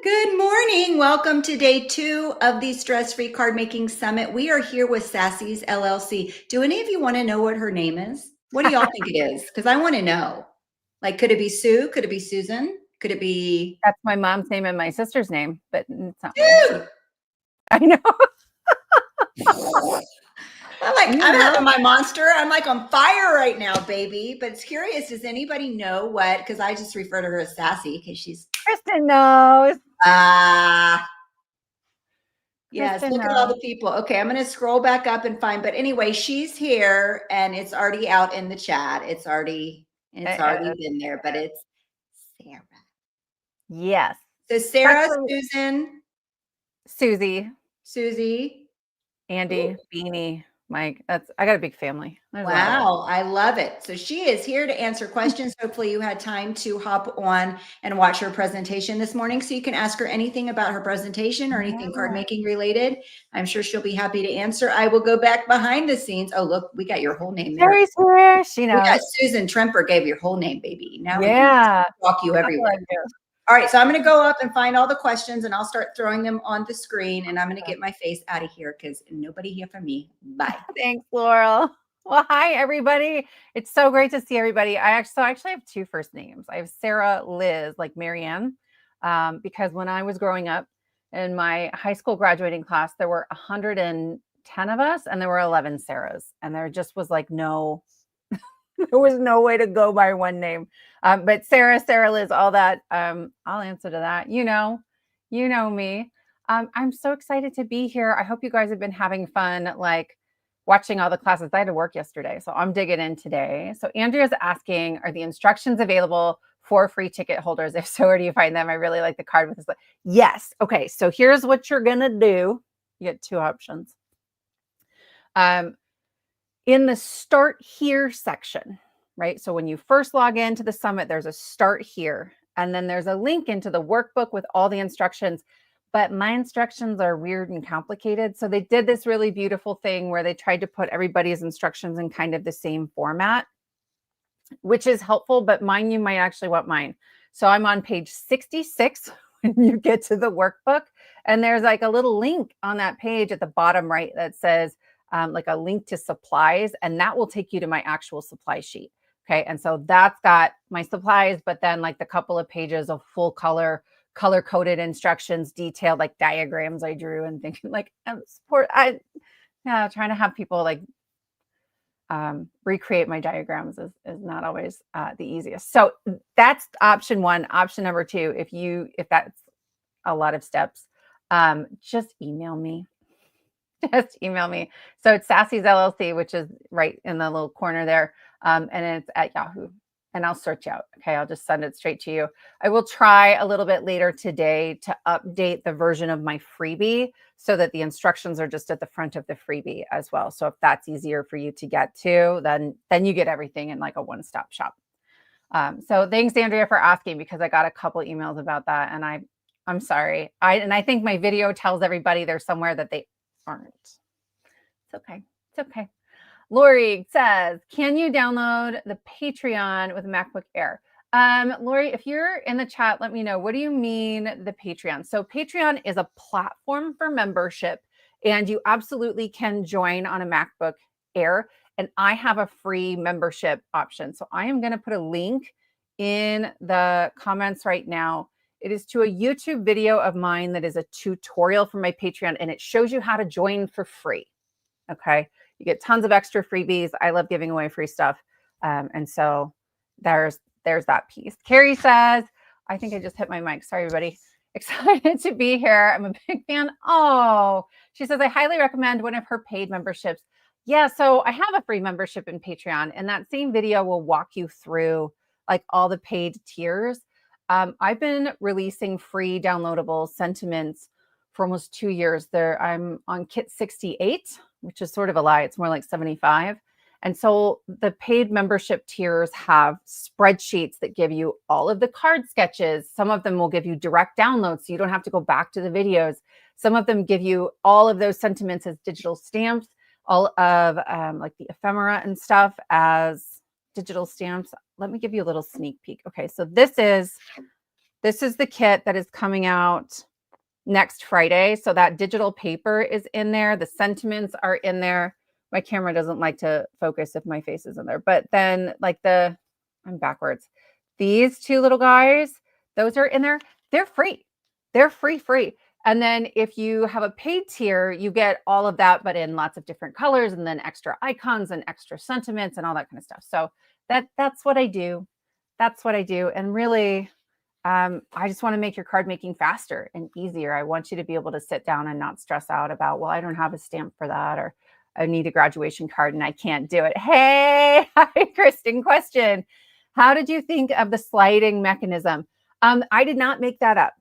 Good morning. Welcome to day 2 of the Stress-Free Card Making Summit. We are here with Sassy's LLC. Do any of you want to know what her name is? What do y'all think it is? Because I want to know. Like, could it be Sue? Could it be Susan? Could it be That's my mom's name and my sister's name, but it's not Dude! I know. I'm having my monster. I'm like on fire right now, baby. But it's curious. Does anybody know what? Because I just refer to her as Sassy because she's Kristen knows. Yes, Kristen look at all knows. the people. Okay, I'm going to scroll back up and find. But anyway, she's here and it's already out in the chat. It's already been there, but it's Sarah. Yes. So Sarah, Susan, Susie, Andy, Beanie, Mike. I got a big family. Wow, I love it. So she is here to answer questions. Hopefully you had time to hop on and watch her presentation this morning so you can ask her anything about her presentation or anything card making related. I'm sure she'll be happy to answer. I will go back behind the scenes. Oh, look, we got your whole name there. Mary's here. She knows. We got Susan Tremper gave your whole name, baby. Now we can walk you everywhere. All right, so I'm going to go up and find all the questions and I'll start throwing them on the screen and I'm going to get my face out of here because nobody here for me. Bye. Thanks, Laurel. Well, hi, everybody. It's so great to see everybody. I actually have 2 first names. I have Sarah Liz, like Marianne, because when I was growing up in my high school graduating class, there were 110 of us and there were 11 Sarahs. And there just was like there was no way to go by one name. But Sarah Liz, all that, I'll answer to that. You know me. I'm so excited to be here. I hope you guys have been having fun, like watching all the classes. I had to work yesterday, so I'm digging in today. So Andrea's asking, are the instructions available for free ticket holders? If so, where do you find them? I really like the card with this. Yes. Okay. So here's what you're going to do. You get 2 options. In the start here section, right? So when you first log into the summit, there's a start here, and then there's a link into the workbook with all the instructions. But my instructions are weird and complicated. So they did this really beautiful thing where they tried to put everybody's instructions in kind of the same format, which is helpful, but mine, you might actually want mine. So I'm on page 66 when you get to the workbook, and there's like a little link on that page at the bottom right that says, like a link to supplies, and that will take you to my actual supply sheet. Okay. And so that's got my supplies, but then like the couple of pages of full color coded instructions, detailed like diagrams I drew, and thinking like trying to have people like recreate my diagrams is not always the easiest. So that's option 1. Option number 2, if that's a lot of steps, just email me. Just email me. So it's Sassy's LLC, which is right in the little corner there. And it's at Yahoo. And I'll search out. Okay. I'll just send it straight to you. I will try a little bit later today to update the version of my freebie so that the instructions are just at the front of the freebie as well. So if that's easier for you to get to, then you get everything in like a one-stop shop. So thanks, Andrea, for asking, because I got a couple emails about that. And I'm sorry. I think my video tells everybody they're somewhere that they aren't. It's okay. It's okay. Lori says, can you download the Patreon with a MacBook Air? Lori, if you're in the chat, let me know. What do you mean the Patreon? So Patreon is a platform for membership, and you absolutely can join on a MacBook Air. And I have a free membership option. So I am going to put a link in the comments right now. It is to a YouTube video of mine that is a tutorial for my Patreon, and it shows you how to join for free. Okay. You get tons of extra freebies. I love giving away free stuff. And so there's that piece. Carrie says, I think I just hit my mic. Sorry, everybody. Excited to be here. I'm a big fan. Oh, she says, I highly recommend one of her paid memberships. Yeah. So I have a free membership in Patreon, and that same video will walk you through like all the paid tiers. I've been releasing free downloadable sentiments for almost 2 years. I'm on kit 68, which is sort of a lie. It's more like 75. And so the paid membership tiers have spreadsheets that give you all of the card sketches. Some of them will give you direct downloads, so you don't have to go back to the videos. Some of them give you all of those sentiments as digital stamps, all of like the ephemera and stuff as digital stamps. Let me give you a little sneak peek. Okay, so this is This is the kit that is coming out next Friday. So that digital paper is in there. The sentiments are in there. My camera doesn't like to focus if my face is in there. But then like I'm backwards. These two little guys, those are in there. They're free. They're free. And then if you have a paid tier, you get all of that, but in lots of different colors, and then extra icons and extra sentiments and all that kind of stuff. So that's what I do. That's what I do. And really, I just want to make your card making faster and easier. I want you to be able to sit down and not stress out about, well, I don't have a stamp for that, or I need a graduation card and I can't do it. Hey, hi, Kristen. Question. How did you think of the sliding mechanism? I did not make that up.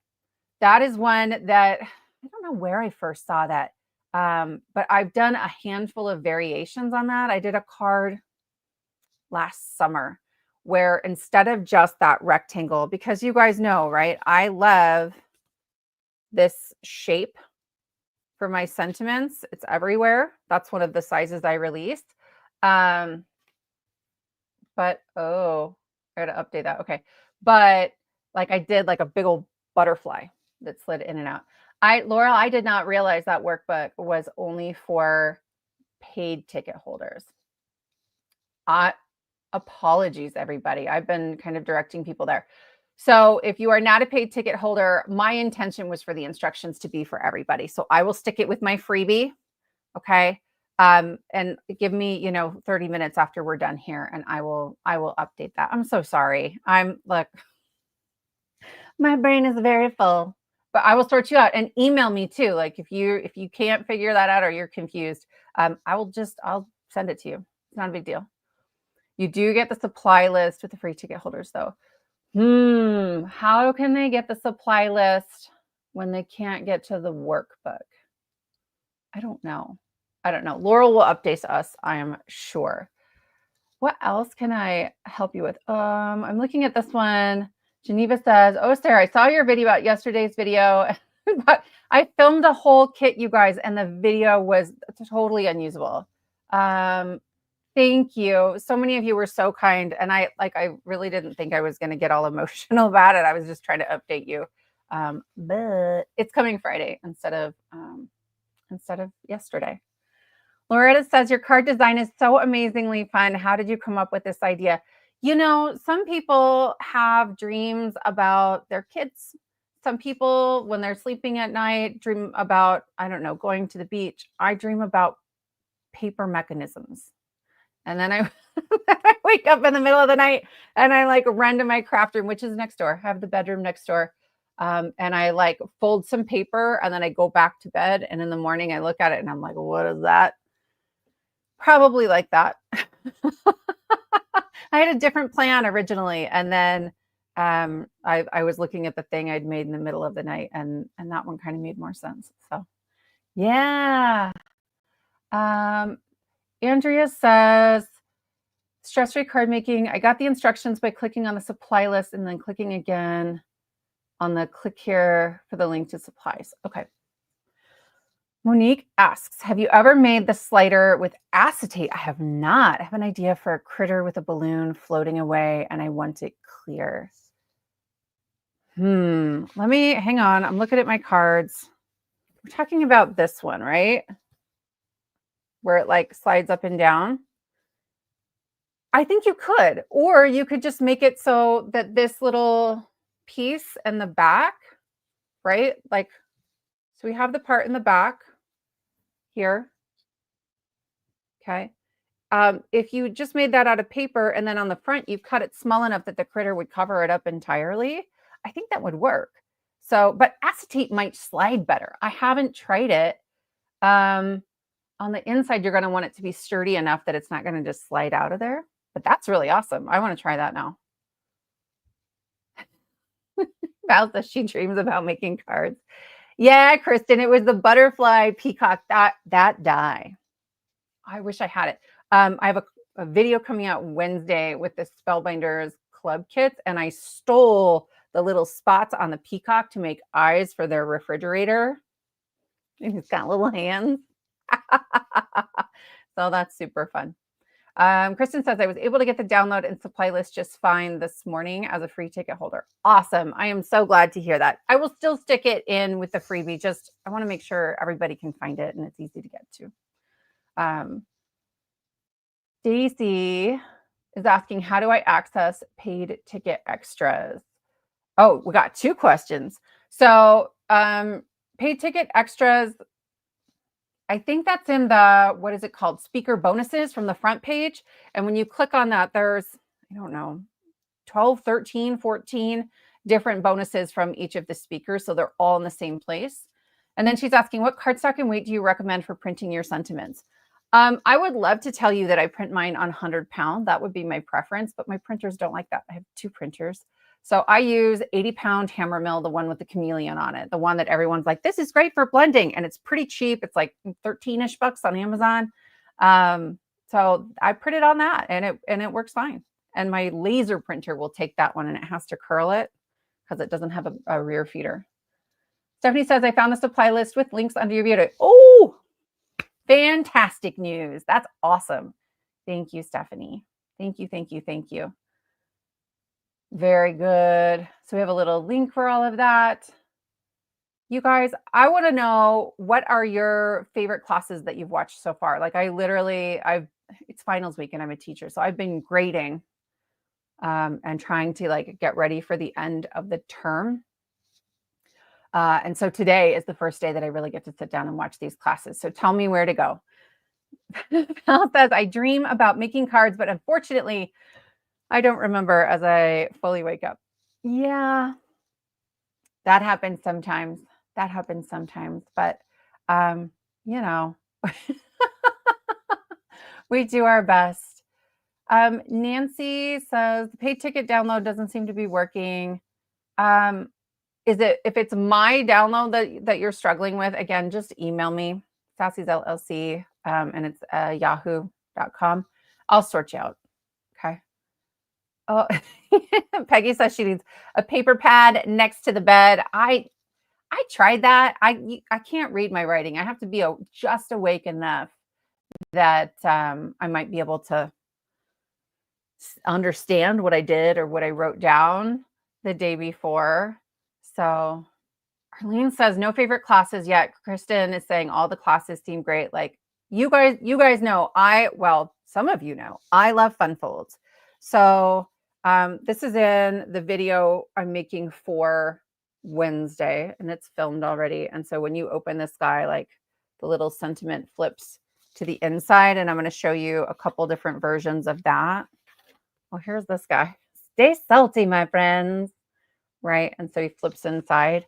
That is one that I don't know where I first saw that, but I've done a handful of variations on that. I did a card last summer where instead of just that rectangle, because you guys know, right? I love this shape for my sentiments. It's everywhere. That's one of the sizes I released. But I gotta update that. Okay. But like I did like a big old butterfly that slid in and out. Laurel, I did not realize that workbook was only for paid ticket holders. Apologies, everybody. I've been kind of directing people there. So if you are not a paid ticket holder, my intention was for the instructions to be for everybody. So I will stick it with my freebie. Okay. And give me, 30 minutes after we're done here, and I will update that. I'm so sorry. Look, my brain is very full, but I will sort you out, and email me too. Like if you can't figure that out or you're confused, I'll send it to you. It's not a big deal. You do get the supply list with the free ticket holders though. How can they get the supply list when they can't get to the workbook? I don't know. Laurel will update us, I am sure. What else can I help you with? I'm looking at this one. Geneva says, oh, Sarah, I saw your video about yesterday's video, but I filmed a whole kit, you guys, and the video was totally unusable. Thank you. So many of you were so kind. And I really didn't think I was going to get all emotional about it. I was just trying to update you. But it's coming Friday instead of yesterday. Loretta says, your card design is so amazingly fun. How did you come up with this idea? Some people have dreams about their kids. Some people, when they're sleeping at night, dream about, I don't know, going to the beach. I dream about paper mechanisms. And then I wake up in the middle of the night and I run to my craft room, which is next door. I have the bedroom next door. And I fold some paper and then I go back to bed. And in the morning I look at it and I'm like, what is that? Probably like that. I had a different plan originally. And then I was looking at the thing I'd made in the middle of the night, and that one kind of made more sense. So yeah. Andrea says, stress-free card making. I got the instructions by clicking on the supply list and then clicking again on the click here for the link to supplies. Okay. Monique asks, have you ever made the slider with acetate? I have not. I have an idea for a critter with a balloon floating away and I want it clear. Let me, hang on. I'm looking at my cards. We're talking about this one, right? Where it slides up and down. I think you could, or you could just make it so that this little piece in the back, right? So we have the part in the back here. Okay. If you just made that out of paper and then on the front, you've cut it small enough that the critter would cover it up entirely, I think that would work. So, but acetate might slide better. I haven't tried it. On the inside, you're going to want it to be sturdy enough that it's not going to just slide out of there. But that's really awesome. I want to try that now. Val says she dreams about making cards. Yeah, Kristen, it was the butterfly peacock, that die. I wish I had it. I have a video coming out Wednesday with the Spellbinders club kits, and I stole the little spots on the peacock to make eyes for their refrigerator. And he's got little hands. So that's super fun. Kristen says, I was able to get the download and supply list just fine this morning as a free ticket holder. Awesome. I am so glad to hear that. I will still stick it in with the freebie. Just, I want to make sure everybody can find it and it's easy to get to. Stacy is asking, how do I access paid ticket extras? Oh, we got 2 questions. So paid ticket extras, I think that's in the, what is it called? Speaker bonuses from the front page. And when you click on that, there's, I don't know, 12, 13, 14 different bonuses from each of the speakers. So they're all in the same place. And then she's asking, what cardstock and weight do you recommend for printing your sentiments? I would love to tell you that I print mine on 100 pound. That would be my preference, but my printers don't like that. I have 2 printers. So I use 80-pound hammer mill, the one with the chameleon on it, the one that everyone's like, this is great for blending. And it's pretty cheap. It's like 13-ish bucks on Amazon. So I print it on that and it works fine. And my laser printer will take that one and it has to curl it because it doesn't have a rear feeder. Stephanie says, I found the supply list with links under your video. Oh, fantastic news. That's awesome. Thank you, Stephanie. Thank you, thank you, thank you. Very good. So we have a little link for all of that. You guys, I want to know, what are your favorite classes that you've watched so far? Like it's finals week and I'm a teacher. So I've been grading and trying to like get ready for the end of the term. And so today is the first day that I really get to sit down and watch these classes. So tell me where to go. Val says, I dream about making cards, but unfortunately, I don't remember as I fully wake up. Yeah, that happens sometimes. But, you know, we do our best. Nancy says, the paid ticket download doesn't seem to be working. If it's my download that you're struggling with, again, just email me, Sassy's LLC, and it's yahoo.com. I'll sort you out. Okay. Oh, Peggy says she needs a paper pad next to the bed. I tried that. I can't read my writing. I have to be just awake enough that I might be able to understand what I did or what I wrote down the day before. So Arlene says, no favorite classes yet. Kristen is saying all the classes seem great. Like you guys know, some of you know, I love fun folds. So this is in the video I'm making for Wednesday and it's filmed already. And so when you open this guy, like the little sentiment flips to the inside, and I'm going to show you a couple different versions of that. Well, here's this guy. Stay salty, my friends. Right. And so he flips inside.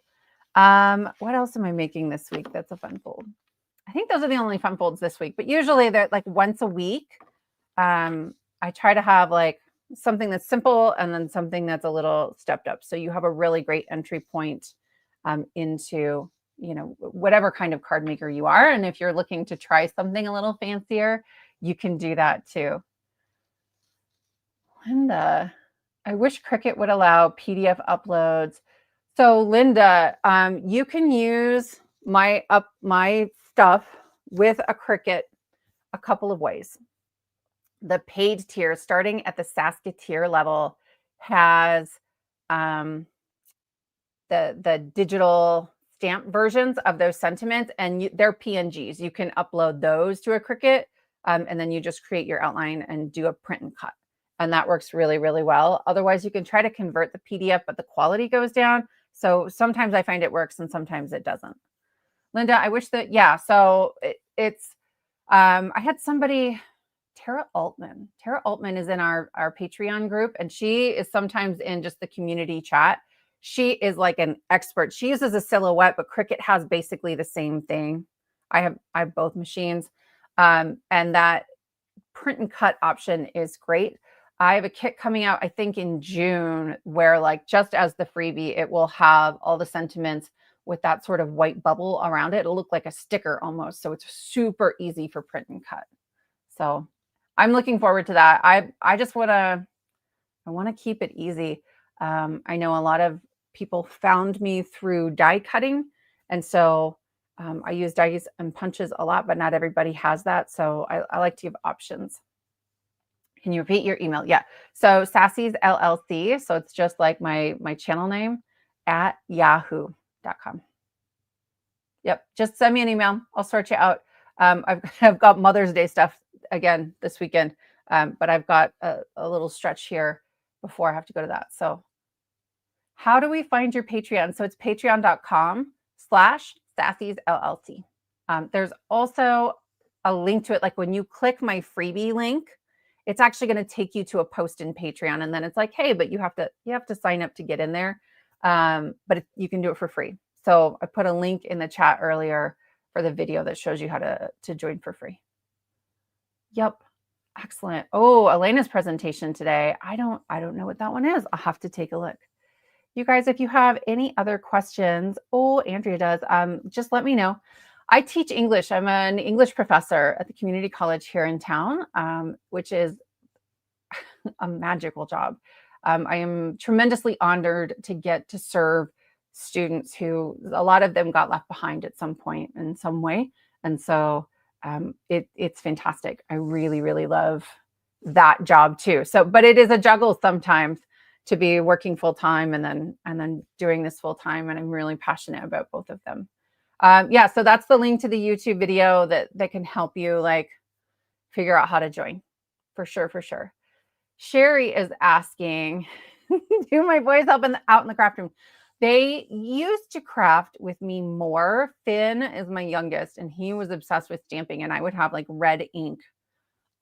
What else am I making this week? That's a fun fold. I think those are the only fun folds this week, but usually they're like once a week. I try to have like something that's simple and then something that's a little stepped up. So you have a really great entry point into, whatever kind of card maker you are. And if you're looking to try something a little fancier, you can do that too. Linda, I wish Cricut would allow PDF uploads. So Linda, you can use my stuff with a Cricut a couple of ways. The paid tier, starting at the Sassy tier level, has the digital stamp versions of those sentiments, and they're PNGs. You can upload those to a Cricut, and then you just create your outline and do a print and cut. And that works really, really well. Otherwise, you can try to convert the PDF, but the quality goes down. So sometimes I find it works and sometimes it doesn't. Linda, I wish that, yeah. So I had somebody, Tara Altman. Tara Altman is in our Patreon group, and she is sometimes in just the community chat. She is like an expert. She uses a silhouette, but Cricut has basically the same thing. I have both machines. And that print and cut option is great. I have a kit coming out, I think in June, where like just as the freebie, it will have all the sentiments with that sort of white bubble around it. It'll look like a sticker almost. So it's super easy for print and cut. So I'm looking forward to that. I just want to keep it easy. I know a lot of people found me through die cutting. And so I use dies and punches a lot, but not everybody has that. So I like to give options. Can you repeat your email? Yeah. So Sassy's LLC. So it's just like my channel name at yahoo.com. Yep. Just send me an email. I'll sort you out. I've got Mother's Day stuff again this weekend, but I've got a little stretch here before I have to go to that. So how do we find your Patreon? So it's patreon.com/Sassy's LLC. There's also a link to it. Like when you click my freebie link, it's actually going to take you to a post in Patreon. And then it's like, hey, but you have to sign up to get in there. But you can do it for free. So I put a link in the chat earlier for the video that shows you how to join for free. Yep. Excellent. Oh, Elena's presentation today. I don't know what that one is. I'll have to take a look. You guys, if you have any other questions, Andrea does, just let me know. I teach English. I'm an English professor at the community college here in town, which is a magical job. I am tremendously honored to get to serve students who, a lot of them got left behind at some point in some way. And so it's fantastic. I really, really love that job too. So, but it is a juggle sometimes to be working full time and then doing this full time. And I'm really passionate about both of them. Yeah, so that's the link to the YouTube video that can help you like figure out how to join. For sure, for sure. Sherry is asking, do my boys help out in the craft room? They used to craft with me more. Finn is my youngest, and he was obsessed with stamping, and I would have like red ink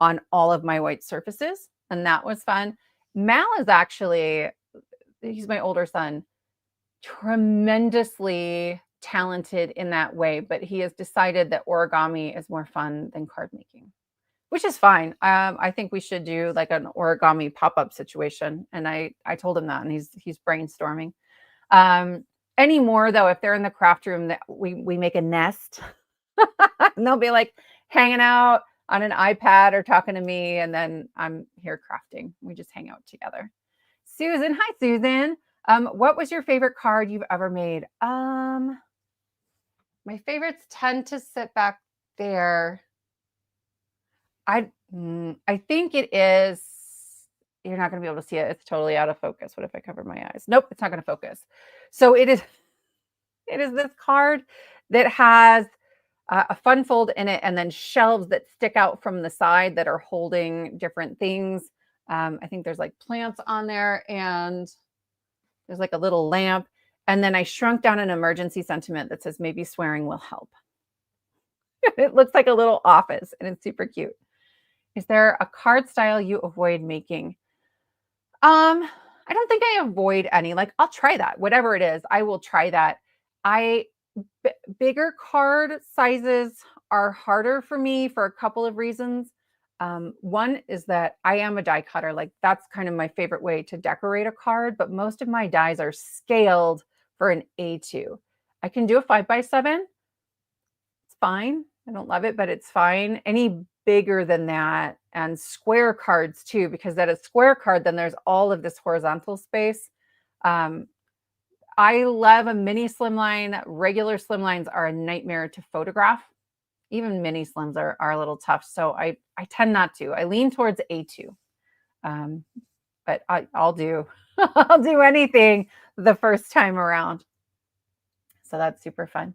on all of my white surfaces, and that was fun. Mal is actually, he's my older son, tremendously talented in that way, but he has decided that origami is more fun than card making, which is fine. I think we should do like an origami pop-up situation. And I told him that, and he's brainstorming. Anymore though, if they're in the craft room, that we make a nest and they'll be like hanging out on an iPad or talking to me, and then I'm here crafting. We just hang out together. Susan, hi Susan. What was your favorite card you've ever made? My favorites tend to sit back there. I think it is, you're not going to be able to see it. It's totally out of focus. What if I cover my eyes? Nope, it's not going to focus. So it is this card that has a fun fold in it, and then shelves that stick out from the side that are holding different things. I think there's like plants on there, and there's like a little lamp. And then I shrunk down an emergency sentiment that says maybe swearing will help. It looks like a little office, and it's super cute. Is there a card style you avoid making? I don't think I avoid any. Like, I'll try that. Whatever it is, I will try that. Bigger card sizes are harder for me for a couple of reasons. One is that I am a die cutter. Like, that's kind of my favorite way to decorate a card, but most of my dies are scaled for an A2. I can do a 5x7. It's fine. I don't love it, but it's fine. Any bigger than that, and square cards too, because that is square card, then there's all of this horizontal space. I love a mini slimline. Regular slimlines are a nightmare to photograph. Even mini slims are a little tough. So I tend not to. I lean towards A2. But I'll do I'll do anything the first time around. So that's super fun.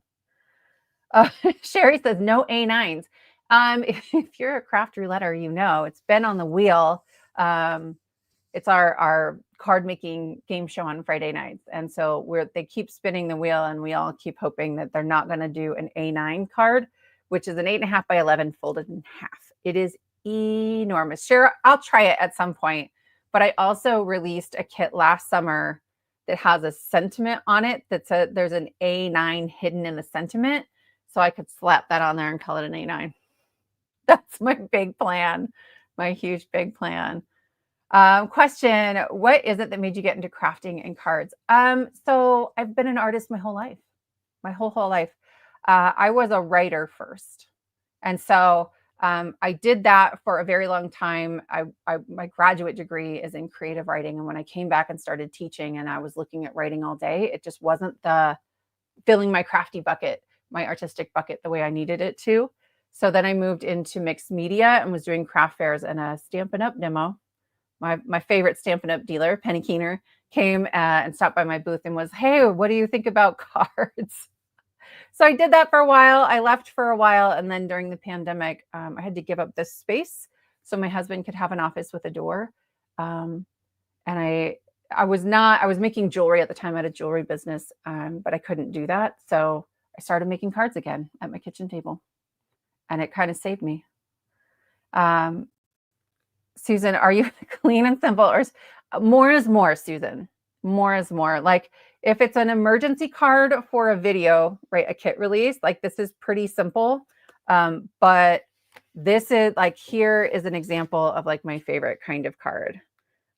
Sherry says no A9s. If you're a craft roulette, you know it's been on the wheel. It's our card making game show on Friday nights, and so they keep spinning the wheel, and we all keep hoping that they're not going to do an A9 card, which is an 8.5 by 11 folded in half. It is enormous. Sure, I'll try it at some point, but I also released a kit last summer that has a sentiment on it that says there's an A9 hidden in the sentiment, so I could slap that on there and call it an A9. That's my big plan, my huge big plan. Question, what is it that made you get into crafting and cards? So I've been an artist my whole life, my whole life. I was a writer first. And so I did that for a very long time. My graduate degree is in creative writing. And when I came back and started teaching and I was looking at writing all day, it just wasn't filling my crafty bucket, my artistic bucket the way I needed it to. So then I moved into mixed media and was doing craft fairs and a Stampin' Up demo. My favorite Stampin' Up dealer, Penny Keener, came and stopped by my booth and was, hey, what do you think about cards? So I did that for a while. I left for a while. And then during the pandemic, I had to give up this space so my husband could have an office with a door. And I was making jewelry at the time. I had a jewelry business, but I couldn't do that. So I started making cards again at my kitchen table, and it kind of saved me. Susan, are you clean and simple, or more is more, Susan? More is more. Like if it's an emergency card for a video, right, a kit release, like this is pretty simple. But this is like, here is an example of like my favorite kind of card.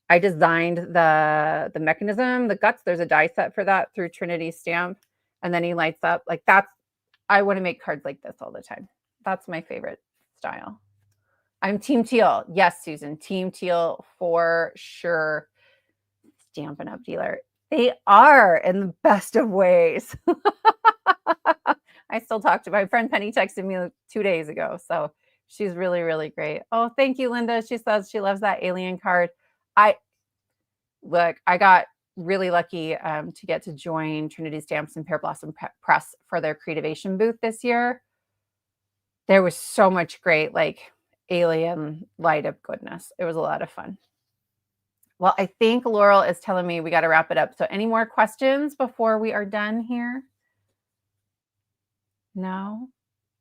I designed the mechanism, the guts. There's a die set for that through Trinity Stamp. And then he lights up like that's, I want to make cards like this all the time. That's my favorite style. I'm Team Teal. Yes, Susan, Team Teal for sure. Stampin' Up dealer. They are in the best of ways. I still talk to my friend Penny, texted me 2 days ago. So she's really, really great. Oh, thank you, Linda. She says she loves that alien card. I got really lucky to get to join Trinity Stamps and Pear Blossom Press for their Creativation booth this year. There was so much great, like, alien light of goodness. It was a lot of fun. Well, I think Laurel is telling me we got to wrap it up. So any more questions before we are done here? No?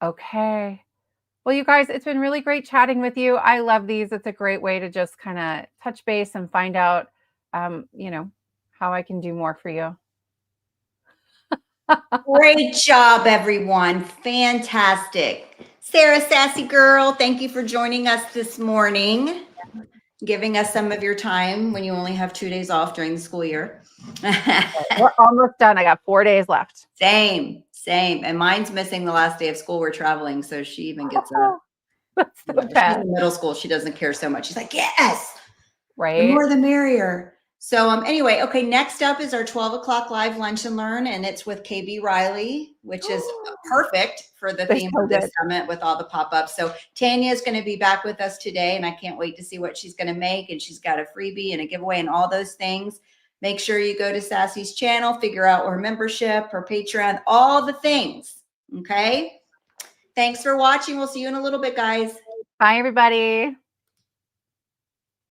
Okay. Well, you guys, it's been really great chatting with you. I love these. It's a great way to just kind of touch base and find out, you know, how I can do more for you. Great job, everyone. Fantastic. Sarah, Sassy girl, thank you for joining us this morning, giving us some of your time when you only have 2 days off during the school year. We're almost done. I got 4 days left. Same. And mine's missing the last day of school. We're traveling, so she even gets up. That's so bad. She's in middle school. She doesn't care so much. She's like, yes, right. The more the merrier. So anyway, okay, next up is our 12 o'clock live lunch and learn, and it's with KB Riley, which is perfect for the theme of this summit with all the pop-ups. So Tanya is going to be back with us today, and I can't wait to see what she's going to make. And she's got a freebie and a giveaway and all those things. Make sure you go to Sassy's channel, figure out her membership, her Patreon, all the things. Okay. Thanks for watching. We'll see you in a little bit, guys. Bye, everybody.